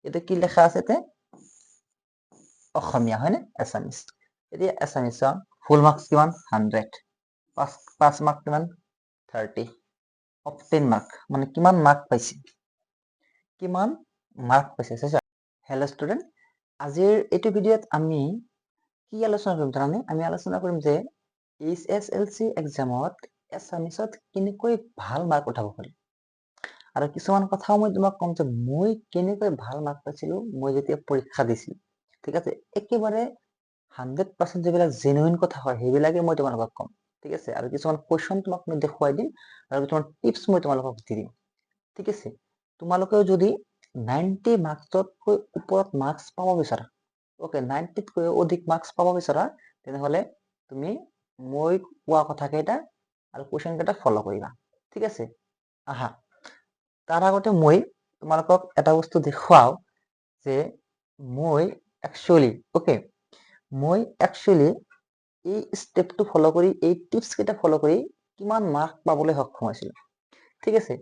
এটা কি লেখা আছে তে অসমীয়া হয়নে এছামিজ এতিয়া এছামিজৰ ফুল মাৰ্কস কিমান 100 পাঁচ মাৰ্ক কিমান 30 অফ 10 মাৰ্ক মানে কিমান মাৰ্ক পাইছে চাইছা হেল্ল ষ্টুডেন্ট আজিৰ এইটো ভিডিঅ'ত আমি কি আলোচনা কৰিম জানানে আমি আলোচনা কৰিম যে HSLC এক্সামত এছামিজত কেনেকৈ ভাল মাৰ্ক উঠাব পাৰি আৰু কিছুমান কথাও মই তোমাক কম যে মই কেনেকৈ ভাল মাৰ্ক পাইছিলো মই যেতিয়া পৰীক্ষা দিছিলো ঠিক আছে একেবাৰে 100% যেবিলাক জেনুইন কথা হয় সেইবিলাকে মই তোমালোকক কম ঠিক আছে আৰু কিছুমান কোৱেশ্চন তোমাক মই দেখুৱাই দিম আৰু কিছুমান টিপস মই তোমালোকক দি দিম ঠিক আছে তোমালোকেও যদি 90 মাৰ্কছতকৈ ওপৰত মাৰ্কছ পাব বিচাৰা ওকে 90তকৈ অধিক মাৰ্কছ পাব বিচাৰা তেনেহলে তুমি মই কোৱা কথা কেইটা আৰু কোৱেশ্চন কেইটা ফলো কৰিবা ঠিক আছে আহা তাৰ আগতে মই তোমালোকক এটা বস্তু দেখুৱাও যে মই একচুয়ালি এই স্টেপটো ফলো কৰি এই টিপস কেইটা ফলো কৰি কিমান মাৰ্ক পাবলৈ সক্ষম হৈছিল ঠিক আছে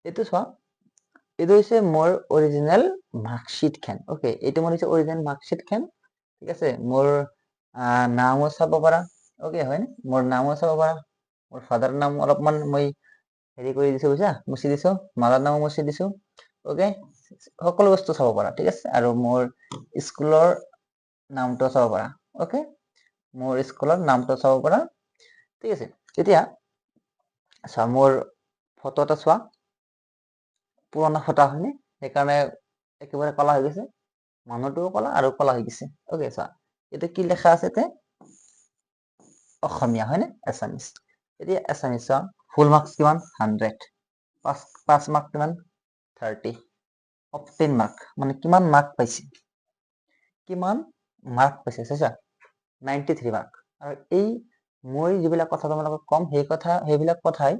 এইটো চোৱা এইটো হৈছে মোৰ অৰিজিনাল মাৰ্কশিট খান ওকে এইটো মোৰ হৈছে অৰিজিনাল মাৰ্কশিট খান ঠিক আছে মোৰ নামও চাব পাৰা ওকে হয় মোৰ নামও চাব পাৰা মোৰ ফাদাৰ নাম অলপমান মই হেৰি কৰি দিছো বুঝা মুছি দিছো মাদাৰ নামও মুছি দিছো ওকে সকলো বস্তু চাব পাৰা ঠিক আছে আৰু মোৰ স্কুলৰ নামটো চাব পাৰা ওকে মোৰ স্কুলৰ নামটো চাব পাৰা ঠিক আছে এতিয়া চোৱা মোৰ ফটো এটা চোৱা পুৰণা ফটো হয়নে সেইকাৰণে একেবাৰে কলা হৈ গৈছে মানুহটোও কলা আৰু কলা হৈ গৈছে ওকে চোৱা এটা কি লেখা আছে তে অসমীয়া হয়নে এছামিজ এতিয়া এছামিজৰ ফুল মাৰ্কস কিমান 100 পাঁচ মাৰ্ক কিমান 30 অফ 10 মাৰ্ক মানে কিমান মাৰ্ক পাইছে চাইছা 93 মাৰ্ক আৰু এই মই যিবিলাক কথা তোমালোকক কম সেইবিলাক কথাই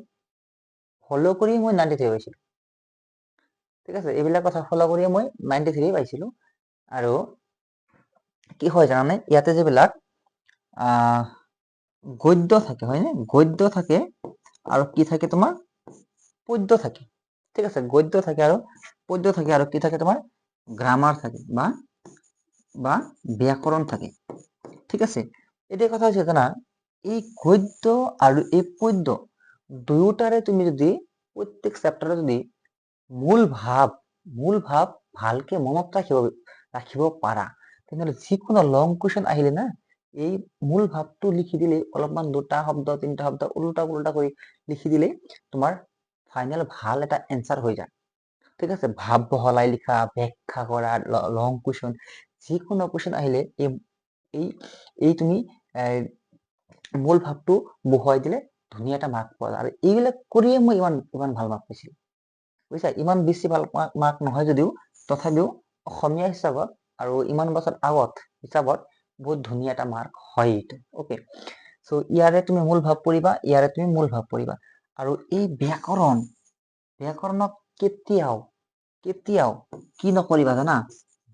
ফলো কৰি মই 93 পাইছিলো ঠিক আছে এইবিলাক কথা ফলো কৰি মই 93 পাইছিলো আৰু কি হয় জানানে ইয়াতে যিবিলাক গদ্য থাকে হয়নে গদ্য থাকে আৰু কি থাকে তোমাৰ পদ্য থাকে ঠিক আছে গদ্য থাকে আৰু পদ্য থাকে আৰু কি থাকে তোমাৰ গ্ৰামাৰ থাকে বা ব্যাকৰণ থাকে ঠিক আছে এতিয়া কথা হৈছে জানা এই গদ্য আৰু এই পদ্য দুয়োটাৰে তুমি যদি প্ৰত্যেক চেপ্টাৰে যদি মূল ভাব ভালকে মনত ৰাখিব পাৰা তেনেহলে যিকোনো লং কোৱেশ্চন আহিলে না এই মূল ভাবটো লিখি দিলে অলপমান দুটা শব্দ তিনটা শব্দ উল্টা কৰি লিখি দিলে তোমাৰ ফাইনাল ভাল এটা এনসাৰ হৈ যায় ঠিক আছে ভাব বহলাই লিখা ব্যাখ্যা কৰা লং কোৱেশ্চন যিকোনো কোৱেশ্চন আহিলে এই তুমি মূল ভাবটো বহুৱাই দিলে ধুনীয়া এটা মাৰ্ক পোৱা যায় আৰু এইবিলাক কৰিয়ে মই ইমান ভাল মাৰ্ক পাইছিলো বুজিছা ইমান বেছি ভাল মাৰ্ক নহয় যদিও তথাপিও অসমীয়া হিচাপত আৰু ইমান বছৰ আগত হিচাপত বহুত ধুনীয়া এটা মাৰ্ক হয় এইটো ওকে সো ইয়াৰে তুমি মূল ভাব পঢ়িবা আৰু এই ব্যাকৰণক কেতিয়াও কি নকৰিবা জানা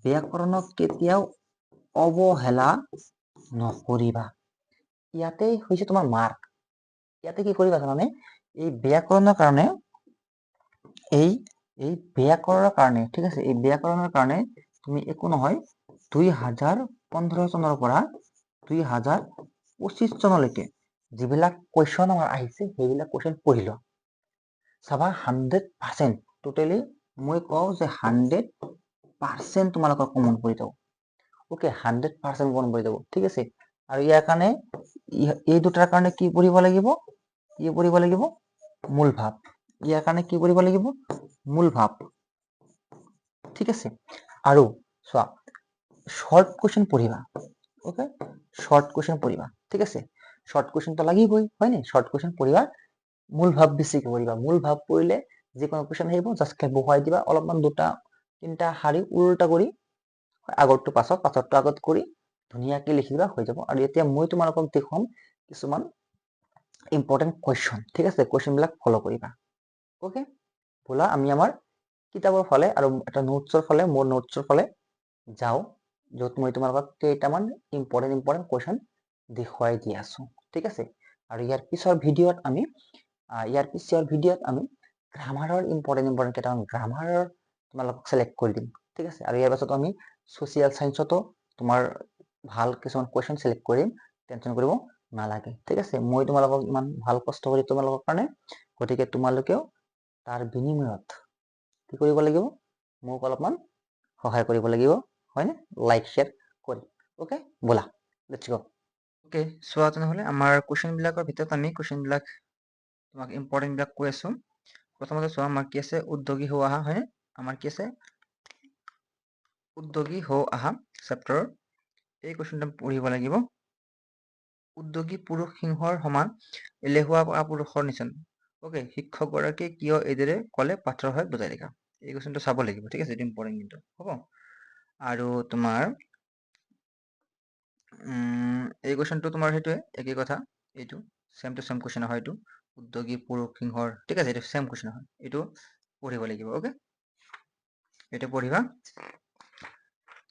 ব্যাকৰণক কেতিয়াও অৱহেলা নকৰিবা ইয়াতে হৈছে তোমাৰ মাৰ্ক ইয়াতে কি কৰিবা জানানে এই ব্যাকৰণৰ কাৰণে ঠিক আছে এই ব্যাকৰণৰ কাৰণে তুমি একো নহয় 2015 চনৰ পৰা 2025 চনলৈকে যিবিলাক কোৱেশ্চন আমাৰ আহিছে সেইবিলাক কোৱেশ্চন পঢ়ি লোৱা চাবা 100% টোটেলি মই কওঁ যে 100% তোমালোকৰ কমন পৰি যাব ওকে 100% কমন পৰি যাব ঠিক আছে আৰু ইয়াৰ কাৰণে এই দুটাৰ কাৰণে কি পঢ়িব লাগিব মূল ভাব ইয়াৰ কাৰণে কি পঢ়িব লাগিব মূল ভাব ঠিক আছে আৰু চোৱা শর্ট কোশ্চেন পঢ়িবা ওকে শর্ট কোশ্চেন পঢ়িবা ঠিক আছে শর্ট কোশ্চেন তো লাগিবই হয় নে শর্ট কোশ্চেন পঢ়িবা মূল ভাব বেছিকে পঢ়িবা মূল ভাব পঢ়িলে যিকোনো কোশ্চেন আহিব জাস্ট বহুৱাই দিবা অলপমান দুটা তিনটা শাৰী উল্টা কৰি আগৰটো পাছৰটো আগত কৰি ধুনীয়াকে লিখি দিবা হৈ যাব আৰু এতিয়া মই তোমালোকক দেখুৱাম কিছুমান ইম্পৰ্টেন্ট কোয়েশ্চন ঠিক আছে কোয়েশ্চন বিলাক ফলো কৰিবা ওকে বলা আমি আমাৰ কিতাপৰ ফালে আৰু এটা নোটছৰ ফালে মোৰ নোটছৰ ফালে যাও যত মই তোমালোকক কেইটামান ইম্পৰ্টেন্ট কোয়েশ্চন দেখুৱাই দি আছো ঠিক আছে আৰু ইয়াৰ পিছৰ ভিডিঅ'ত আমি গ্ৰামাৰৰ ইম্পৰ্টেন্ট কেইটামান গ্ৰামাৰৰ তোমালোকক সিলেক্ট কৰি দিম ঠিক আছে। আৰু ইয়াৰ পাছত আমি ছ'চিয়েল সায়েন্সতো তোমাৰ ভাল কিছুমান কুৱেশ্যন সিলেক্ট কৰিম, টেনশ্যন কৰিব নালাগে। ঠিক আছে, মই তোমালোকক ইমান ভাল কষ্ট কৰি তোমালোকৰ কাৰণে, গতিকে তোমালোকেও তাৰ বিনিময়ত কি কৰিব লাগিব, মোক অলপমান সহায় কৰিব লাগিব, হয়নে? লাইক শ্বেয়াৰ কৰি। অ'কে, ব'লা লেটছ গো। অ'কে, চোৱা তেনেহ'লে আমাৰ কুৱেশ্যনবিলাকৰ ভিতৰত আমি কুৱেশ্যনবিলাক তোমাক ইম্পৰ্টেণ্টবিলাক কৈ আছোঁ। প্ৰথমতে চোৱা, আমাৰ কি আছে, উদ্যোগী হৈ অহা, হয়নে? আমাৰ কি আছে, উদ্যোগী হৈ অহা চেপ্টাৰৰ এই কুৱেশ্যনটো পঢ়িব লাগিব। উদ্যোগী পুৰুষ সিংহৰ সমান এলেহুৱা পুৰুষৰ নিচিনা। অ'কে, শিক্ষকগৰাকীয়ে কিয় এইদৰে ক'লে পাঠৰ সহায়ত বুজাই লিখা। এই কুৱেশ্যনটো চাব লাগিব, ঠিক আছে, এইটো ইম্পৰ্টেণ্ট কিন্তু, হ'ব। আৰু তোমাৰ এই কুৱেশ্যনটো তোমাৰ সেইটোৱে একেই কথা, এইটো চেম টু চেম কুৱেশ্যন হয়, এইটো উদ্যোগী পুৰুষ সিংহৰ, ঠিক আছে, এইটো চেম কুৱেশ্যন হয়, এইটো পঢ়িব লাগিব। অ'কে, এইটো পঢ়িবা।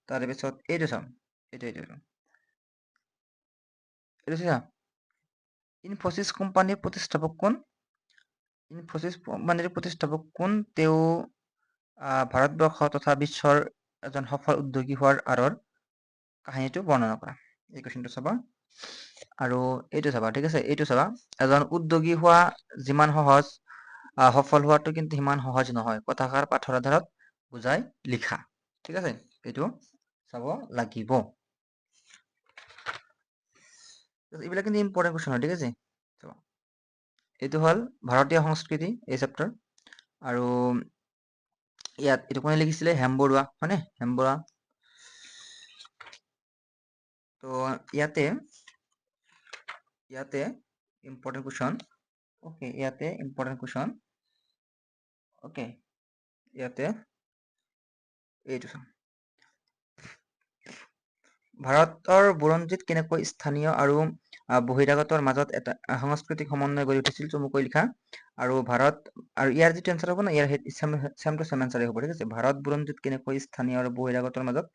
তাৰপিছত এইটো চাম, এইটো চা, ইনফোচিছ কোম্পানীৰ প্ৰতিষ্ঠাপক কোন? ইনফোচিছ কোম্পানীৰ প্ৰতিষ্ঠাপক কোন? তেওঁ ভাৰতবৰ্ষ তথা বিশ্বৰ এজন সফল উদ্যোগী হোৱাৰ আঁৰৰ কাহিনীটো বৰ্ণনা কৰা। এই কুৱেশ্যনটো চাবা। আৰু এইটো চাবা, ঠিক আছে, এইটো চাবা, এজন উদ্যোগী হোৱা যিমান সহজ, সফল হোৱাটো কিন্তু সিমান সহজ নহয়। কথাষাৰ পাঠৰ আধাৰত বুজাই লিখা। ঠিক আছে, এইটো চাব লাগিব। এইবিলাক কিন্তু ইম্পৰ্টেণ্ট কুৱেশ্যন হয়, ঠিক আছে। এইটো হ'ল ভাৰতীয় সংস্কৃতি, এই চেপ্টাৰ। আৰু ইয়াত এইটো কোনে লিখিছিলে? হেম বৰুৱা, হয়নে? হেম বৰুৱা। তো ইয়াতে ইম্পৰ্টেণ্ট কুৱেশ্যন, অ'কে, ইয়াতে ইম্পৰ্টেণ্ট কুৱেশ্যন, অ'কে, ইয়াতে এইটো চাম। ভাৰতৰ বুৰঞ্জীত কেনেকৈ স্থানীয় আৰু বহিৰাগতৰ মাজত এটা সাংস্কৃতিক সমন্বয় গঢ়ি উঠিছিল? চমুকৈ লিখা। আৰু ইয়াৰ যিটো এনচাৰ হ'ব না, ইয়াৰ চেম টু চেম এনচাৰে হ'ব, ঠিক আছে। ভাৰত বুৰঞ্জীত কেনেকৈ স্থানীয় আৰু বহিৰাগতৰ মাজত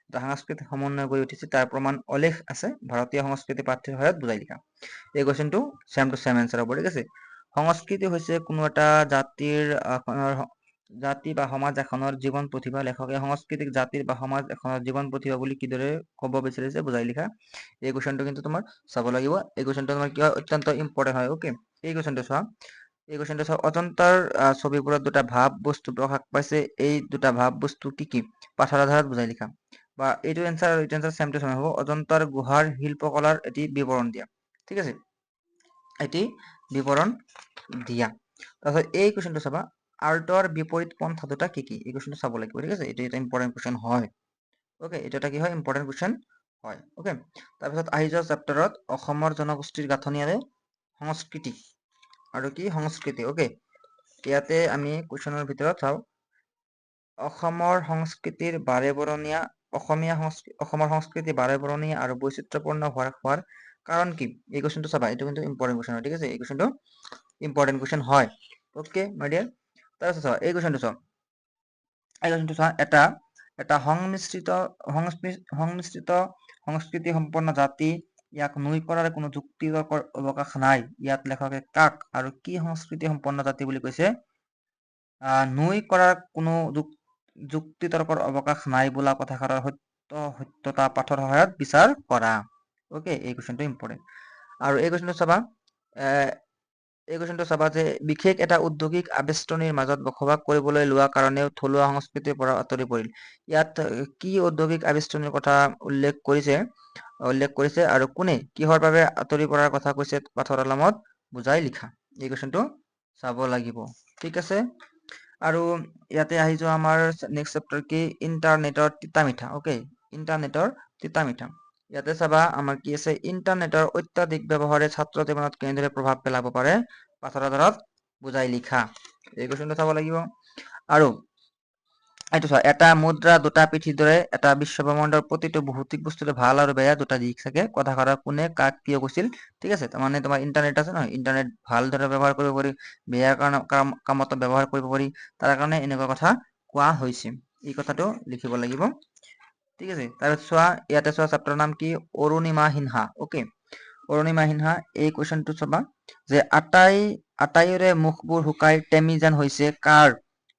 এটা সাংস্কৃতিক সমন্বয় গঢ়ি উঠিছিল তাৰ প্ৰমাণ অলেখ আছে, ভাৰতীয় সংস্কৃতি পাঠ্যৰ সহায়ত বুজাই লিখা। এই কুৱেশ্যনটো চেম টু চেম এনচাৰ হ'ব, ঠিক আছে। সংস্কৃতি হৈছে কোনো এটা জাতি বা সমাজ এখনৰ জীৱন প্ৰতিভা। লেখকে সংস্কৃতিক জাতিৰ বা সমাজ এখনৰ জীৱন প্ৰতিভা বুলি কিদৰে ক'ব বিচাৰিছে বুজাই লিখা। এই কুৱেশ্যনটো কিন্তু তোমাৰ চাব লাগিব। এই কুৱেশ্যনটো তোমাৰ কি হয়, অত্যন্ত ইম্পৰ্টেণ্ট হয়। অ'কে, এই কুৱেশ্যনটো চোৱা, অজন্তাৰ ছবিবোৰত দুটা ভাৱ বস্তু প্ৰকাশ পাইছে, এই দুটা ভাৱ বস্তু কি কি? পাঠৰ আধাৰত বুজাই লিখা। বা এইটো এনচাৰ চেম টু চেম হ'ব। অজন্তাৰ গুহাৰ শিল্পকলাৰ এটি বিৱৰণ দিয়া, ঠিক আছে, এটি বিৱৰণ দিয়া। তাৰপিছত এই কুৱেশ্যনটো চাবা, আৰ্টৰ বিপৰীত পন্থা দুটা কি কি? এই কুৱেশ্যনটো চাব লাগিব, ঠিক আছে। এইটো এটা ইম্পৰ্টেণ্ট কুৱেশ্যন হয়। অ'কে, এইটো এটা কি হয়, ইম্পৰ্টেণ্ট কুৱেশ্যন হয়। অ'কে, তাৰপিছত আহি যোৱা চেপ্টাৰত অসমৰ জনগোষ্ঠীৰ গাঁথনি আৰু সংস্কৃতি, আৰু কি সংস্কৃতি। অ'কে, ইয়াতে আমি কুৱেশ্যনৰ ভিতৰত চাওঁ, অসমৰ সংস্কৃতিৰ বাৰেবৰণীয়া, অসমৰ সংস্কৃতি বাৰেবৰণীয়া আৰু বৈচিত্ৰ্যপূৰ্ণ হোৱাৰ কাৰণ কি? এই কুৱেশ্যনটো চাবা, এইটো কিন্তু ইম্পৰ্টেণ্ট কুৱেশ্যন হয়, ঠিক আছে। এই কুৱেশ্যনটো ইম্পৰ্টেণ্ট কুৱেশ্যন হয়। অ'কে মাই ডিয়াৰ, তাৰপিছত চাবা এই কুৱেশ্যনটো চোৱা, এটা সংমিশ্ৰিত সংস্কৃতি সম্পন্ন জাতি, ইয়াক নুই কৰাৰ কোনো যুক্তিতৰ্কৰ অৱকাশ নাই। ইয়াত লেখকে কাক আৰু কি সংস্কৃতি সম্পন্ন জাতি বুলি কৈছে? নুই কৰাৰ কোনো যুক্তিতৰ্কৰ অৱকাশ নাই বোলা কথাষাৰৰ সত্যতা পাঠৰ সহায়ত বিচাৰ কৰা। অ'কে, এই কুৱেশ্যনটো ইম্পৰ্টেণ্ট। আৰু এই কুৱেশ্যনটো চাবা, যে বিশেষ এটা উদ্যোগিক আবেষ্টনীৰ মাজত বসবাস কৰিবলৈ লোৱা কাৰণেও থলুৱা সংস্কৃতিৰ পৰা আঁতৰি পৰিল। ইয়াত কি ঔদ্যোগিক আবেষ্টনীৰ কথা উল্লেখ কৰিছে আৰু কোনে কিহৰ বাবে আঁতৰি পৰাৰ কথা কৈছে পাঠৰ আলমত বুজাই লিখা। এই কুৱেশ্যনটো চাব লাগিব, ঠিক আছে। আৰু ইয়াতে আহি যোৱা আমাৰ নেক্সট চেপ্টাৰ কি? ইণ্টাৰনেটৰ তিতা মিঠা। অ'কে, ইণ্টাৰনেটৰ তিতা মিঠা। ইয়াতে চাবা আমাৰ কি আছে, ইণ্টাৰনেটৰ অত্যাধিক ব্যৱহাৰে ছাত্ৰ জীৱনত কেনেদৰে প্ৰভাৱ পেলাব পাৰে পাঠৰ আধাৰত বুজাই লিখা। এই কুৱেশ্যনটো চাব লাগিব। আৰু এইটো চোৱা, এটা মুদ্ৰা দুটা পিঠিৰ দৰে, এটা বিশ্বব্ৰহ্মাণ্ডৰ প্ৰতিটো ভৌতিক বস্তুৰে ভাল আৰু বেয়া দুটা দিশ থাকে। কথাষাৰৰ কোনে কাক কিয় কৈছিল? ঠিক আছে, তাৰমানে তোমাৰ ইণ্টাৰনেট আছে নহয়, ইণ্টাৰনেট ভালদৰে ব্যৱহাৰ কৰিব পাৰি, বেয়া কামতো ব্যৱহাৰ কৰিব পাৰি, তাৰ কাৰণে এনেকুৱা কথা কোৱা হৈছে। এই কথাটো লিখিব লাগিব, ঠিক আছে। তাৰপিছত চোৱা, ইয়াতে চোৱা চেপ্টাৰৰ নাম কি? অৰুণিমা সিনহা। অ'কে, অৰুণিমা সিনহা। এই কুৱেশ্যনটো চাবা, যে আটাইৰে মুখবোৰ শুকাই টেমি যেন হৈছে কাৰ?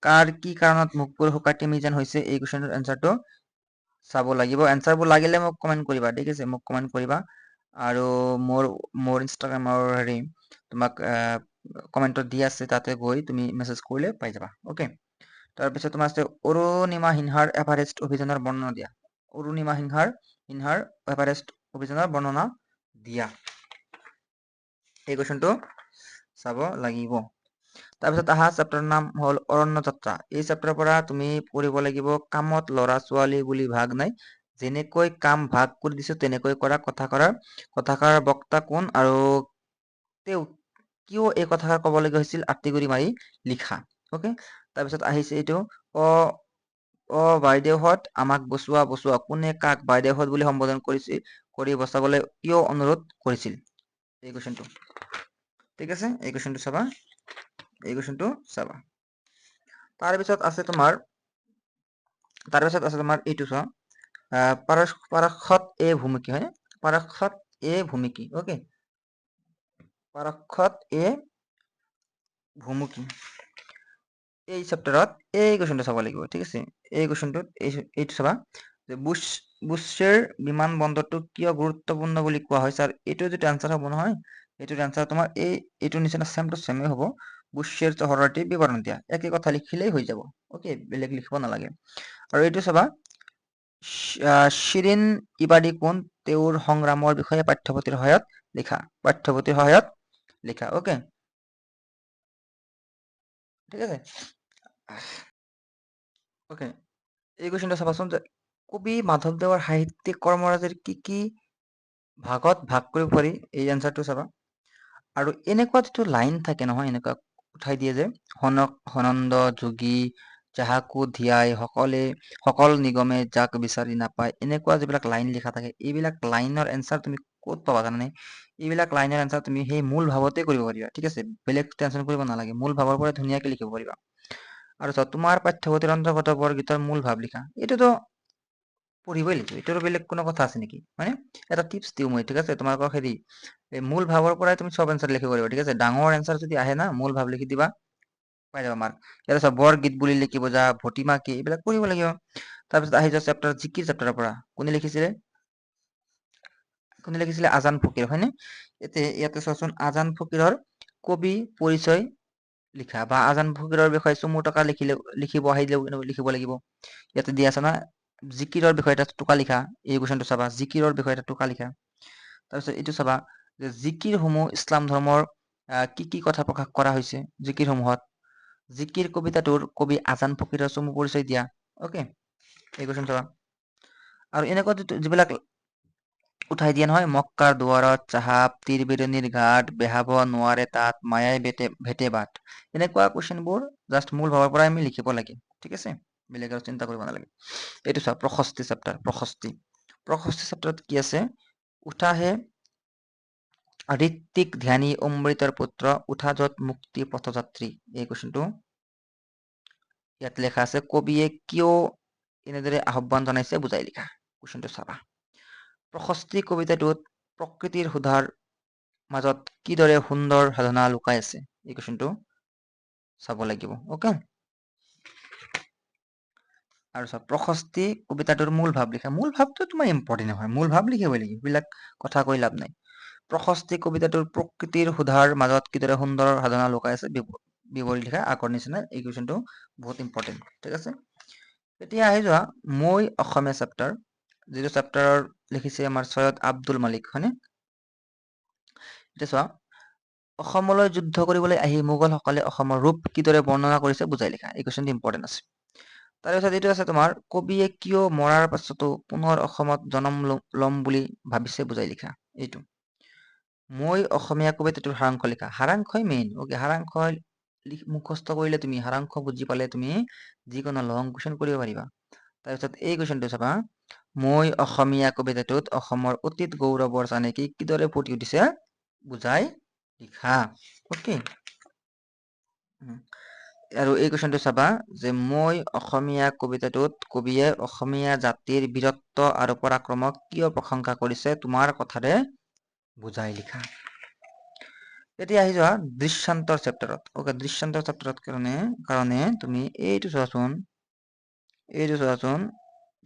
কাৰ কি কাৰণত মুখবোৰ শুকাই তিমি যেন হৈছে, এই কুৱেশ্যনটোৰ এনচাৰটো চাব লাগিব। এনচাৰবোৰ লাগিলে মোক কমেণ্ট কৰিবা, ঠিক আছে, মোক কমেণ্ট কৰিবা। আৰু মোৰ ইনষ্টাগ্ৰামৰ হেৰি তোমাক কমেণ্টত দি আছে, তাতে গৈ তুমি মেছেজ কৰিলে পাই যাবা। অ'কে, তাৰপিছত তোমাৰ আছে অৰুণিমা সিনহাৰ এভাৰেষ্ট অভিযানৰ বৰ্ণনা দিয়া। অৰুণিমা সিনহাৰ এভাৰেষ্ট অভিযানৰ বৰ্ণনা দিয়া, এই কুৱেশ্যনটো চাব লাগিব। তাৰপিছত আহা চেপ্টাৰৰ নাম হ'ল অৰণ্য যাত্ৰা। এই চেপ্টাৰৰ পৰা তুমি পঢ়িব লাগিব কামত ল'ৰা ছোৱালী বুলি ভাগ নাই, যেনেকৈ কাম ভাগ কৰি দিছো তেনেকৈ কৰা। কথাষাৰ বক্তা কোন আৰু তেওঁ কিয় এই কথাষাৰ ক'বলগীয়া হৈছিল, আঁতিগুৰি মাৰি লিখা। অ'কে, তাৰপিছত আহিছে এইটো বাইদেউহঁত আমাক বচোৱা, কোনে কাক বাইদেউহঁত বুলি সম্বোধন কৰি বচাবলৈ কিয় অনুৰোধ কৰিছিল, এই কুৱেশ্যনটো। ঠিক আছে, এই কুৱেশ্যনটো চাবা। তাৰপিছত আছে তোমাৰ এইটো চোৱা, পাৰস্যত এ ভূমিকি, হয়নে? পাৰস্যত এ ভূমিকি। অ'কে, পাৰস্যত এ ভূমিকি, এই চেপ্টাৰত এই কুৱেশ্যনটো চাব লাগিব। ঠিক আছে, এই কুৱেশ্যনটোত এইটো চাবা যে বুশ্বেৰ বিমান বন্দৰটো কিয় গুৰুত্বপূৰ্ণ বুলি কোৱা হয়। ছাৰ এইটো যিটো এনচাৰ হ'ব নহয়, এইটোৰ এনচাৰ তোমাৰ এইটোৰ নিচিনা ছেম টু ছেমে হ'ব। বুশ্বেৰ চহৰটিৰ বিৱৰণ দিয়া, একে কথা লিখিলেই হৈ যাব। অ'কে, বেলেগ লিখিব নালাগে। আৰু এইটো চাবা, শিৰিন ইবাদী কোন, তেওঁৰ সংগ্ৰামৰ বিষয়ে পাঠ্যপুথিৰ সহায়ত লিখা। অ'কে, ঠিক আছে। অ'কে, এই কুৱেশ্যনটো চাবাচোন যে কবি মাধৱদেৱৰ সাহিত্যিক কৰ্মৰাজিৰ কি ভাগত ভাগ কৰিব পাৰি, এই এনচাৰটো চাবা। আৰু এনেকুৱা যিটো লাইন থাকে নহয়, এনেকুৱা উঠাই দিয়ে যে সনন্দ যোগী যাহাকো ধিয়াই সকল নিগমে যাক বিচাৰি নাপায়, এনেকুৱা যিবিলাক লাইন লিখা থাকে, এইবিলাক লাইনৰ এনচাৰ তুমি ক'ত পাবা জানানে? এইবিলাক লাইনৰ এনচাৰ তুমি সেই মূল ভাৱতে কৰিব পাৰিবা। ঠিক আছে, বেলেগ টেনচন কৰিব নালাগে, মূল ভাৱৰ পৰা ধুনীয়াকে লিখিব পাৰিবা। আৰু তোমাৰ পাঠ্যপুথিৰ অন্তৰ্গত বৰগীতৰ মূল ভাৱ লিখা, এইটোতো পঢ়িবই লাগিব, এইটোৰ বেলেগ কোনো কথা আছে নেকি? মানে এটা টিপছ দিওঁ মই, ঠিক আছে, তোমালোকক হেৰি মূল ভাৱৰ পৰাই তুমি চব এনচাৰ লিখিব পাৰিবা। ঠিক আছে, ডাঙৰ এনচাৰ যদি আহে না, মূল ভাৱ লিখি দিবা, পাই যাবা মাৰ্ক। ইয়াতে চব বৰগীত বুলি লিখিব যা, ভটিমা কি, এইবিলাক পঢ়িব লাগিব। তাৰপিছত আহি যোৱা চেপ্টাৰ জিকিৰ চেপ্টাৰৰ পৰা কোনে লিখিছিলে আজান ফকীৰ, হয়নে? ইয়াতে চোৱাচোন, আজান ফকীৰৰ কবি পৰিচয় লিখা, বা আজান ফকীৰৰ বিষয়ে চমু টকা লিখিব লাগিব। ইয়াতে দিয়া আছে না, জিকিৰৰ বিষয়ে এটা টোকা লিখা। এই কুৱেশ্যনটো চাবা, জিকিৰৰ বিষয়ে এটা টোকা লিখা। তাৰপিছত এইটো চাবা যে জিকিৰসমূহ ইছলাম ধৰ্মৰ কি কথা প্ৰকাশ কৰা হৈছে জিকিৰসমূহত। জিকিৰ কবিতাটোৰ কবি আজান ফকীৰৰ চমু পৰিচয় দিয়া। অ'কে, এই কুৱেশ্যন চাবা। আৰু এনেকুৱা যিবিলাক উঠাই দিয়া নহয়, মক্কাৰ দুৱাৰত চাহাব, তীৰ বিৰণিৰ ঘাট, বেহাব নোৱাৰে তাত, মায়াই ভেটে বাট, এনেকুৱা কুৱেশ্যনবোৰ জাষ্ট মূল ভাৱৰ পৰাই আমি লিখিব লাগে। ঠিক আছে, বেলেগ আৰু চিন্তা কৰিব নালাগে। এইটো চোৱা, প্ৰশস্তি চেপ্টাৰ। প্ৰশস্তি চেপ্টাৰত কি আছে? উঠাহে ঋত্বিক ধ্যানী অমৃতৰ পুত্ৰ, উঠা য'ত মুক্তি পথযাত্ৰী, এই কুৱেশ্যনটো ইয়াত লেখা আছে। কবিয়ে কিয় এনেদৰে আহ্বান জনাইছে বুজাই লিখা, কুৱেশ্যনটো চাবা। প্ৰশস্তি কবিতাটোত প্ৰকৃতিৰ সুধাৰ মাজত কিদৰে সুন্দৰ সাধনা লুকাই আছে, এই কুৱেশ্যনটো চাব লাগিব। অ'কে, আৰু চব প্ৰশস্তি কবিতাটোৰ মূল ভাৱ লিখা। মূল ভাৱটো তোমাৰ ইম্পৰ্টেণ্ট নহয়, মূল ভাৱ লিখিবই লাগিব, এইবিলাক কথা কৈ লাভ নাই। প্ৰশস্তি কবিতাটোৰ প্ৰকৃতিৰ সুধাৰ মাজত কিদৰে সুন্দৰ সাধনা লুকাই আছে বিৱৰি লিখা, আগৰ নিচিনা। এই কুৱেশ্যনটো বহুত ইম্পৰ্টেণ্ট। ঠিক আছে, এতিয়া আহি যোৱা মই অসমীয়া চেপ্টাৰ, যিটো চেপ্টাৰৰ লিখিছে আমাৰ ছৈয়দ আব্দুল মালিক, হয়নে? এতিয়া চোৱা, অসমলৈ যুদ্ধ কৰিবলৈ আহি মোগলসকলে অসমৰ ৰূপ কিদৰে বৰ্ণনা কৰিছে বুজাই লিখা, এই কুৱেশ্যনটো ইম্পৰ্টেণ্ট আছে। তাৰপিছত এইটো আছে তোমাৰ, কবিয়ে কিয় মৰাৰ পাছতো পুনৰ অসমত জনম ল'ম বুলি ভাবিছে বুজাই লিখা। এইটো মই অসমীয়া কবিতাটোৰ সাৰাংশ লিখা। সাৰাংশই মেইন। অ'কে, সাৰাংশ মুখস্থ কৰিলে, তুমি সাৰাংশ বুজি পালে তুমি যিকোনো লং কুৱেশ্যন কৰিব পাৰিবা। তাৰপিছত এই কুৱেশ্যনটো চাবা, মই অসমীয়া কবিতাটোত অসমৰ অতীত গৌৰৱৰ চানেকি কিদৰে ফুটি উঠিছে বুজাই লিখা। অ'কে, আৰু এই কুৱেশ্যনটো চাবা যে মই অসমীয়া কবিতাটোত কবিয়ে অসমীয়া জাতিৰ বীৰত্ব আৰু পৰাক্ৰমক কিয় প্ৰশংসা কৰিছে তোমাৰ কথাৰে বুজাই লিখা। এতিয়া আহি যোৱা দৃশ্যান্তৰ চেপ্টাৰত। ওকে, দৃশ্যান্তৰ চেপ্টাৰত কাৰণে তুমি এইটো চোৱাচোন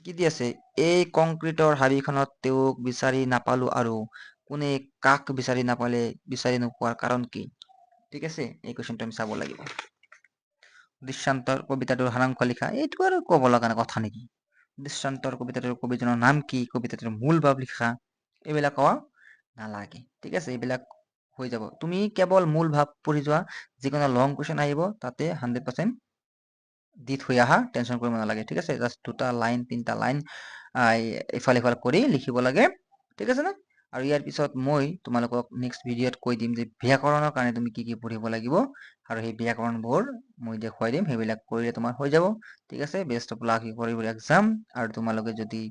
কি দি আছে? এই কংক্ৰিটৰ হাবিখনত তেওঁক বিচাৰি নাপালো আৰু কোনে কাক বিচাৰি নোপোৱাৰ কাৰণ কি? ঠিক আছে, এই কুৱেশ্যনটো আমি চাব লাগিব। দৃশ্যান্তৰ কবিতাটোৰ সাৰাংশ লিখা, এইটো আৰু ক'ব লগা কথা নেকি? দৃশ্যান্তৰ কবিতাটোৰ কবিজনৰ নাম কি? কবিতাটোৰ মূল ভাৱ লিখা, এইবিলাক কোৱা নালাগে। ঠিক আছে, এইবিলাক হৈ যাব। তুমি কেৱল মূল ভাৱ পঢ়ি যোৱা, যিকোনো লং কুৱেশ্যন আহিব তাতে 100% দি থৈ আহা, টেনচন কৰিব নালাগে। ঠিক আছে, জাষ্ট 2টা লাইন 3টা লাইন ইফাল সিফাল কৰি লিখিব লাগে। ঠিক আছে নে? আৰু ইয়াৰ পিছত মই তোমালোকক নেক্সট ভিডিঅ'ত কৈ দিম যে ব্যাকৰণৰ কাৰণে তুমি কি কি পঢ়িব লাগিব, আৰু সেই ব্যাকৰণবোৰ মই দেখুৱাই দিম, সেইবিলাক কৰিলে তোমাৰ হৈ যাব। ঠিক আছে, best of luck for your exam. আৰু তোমালোকে যদি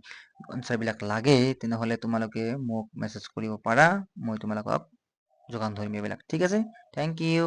আনচাৰবিলাক লাগে তেনেহ'লে তোমালোকে মোক মেছেজ কৰিব পাৰা, মই তোমালোকক যোগান ধৰিম এইবিলাক। ঠিক আছে, থেংক ইউ।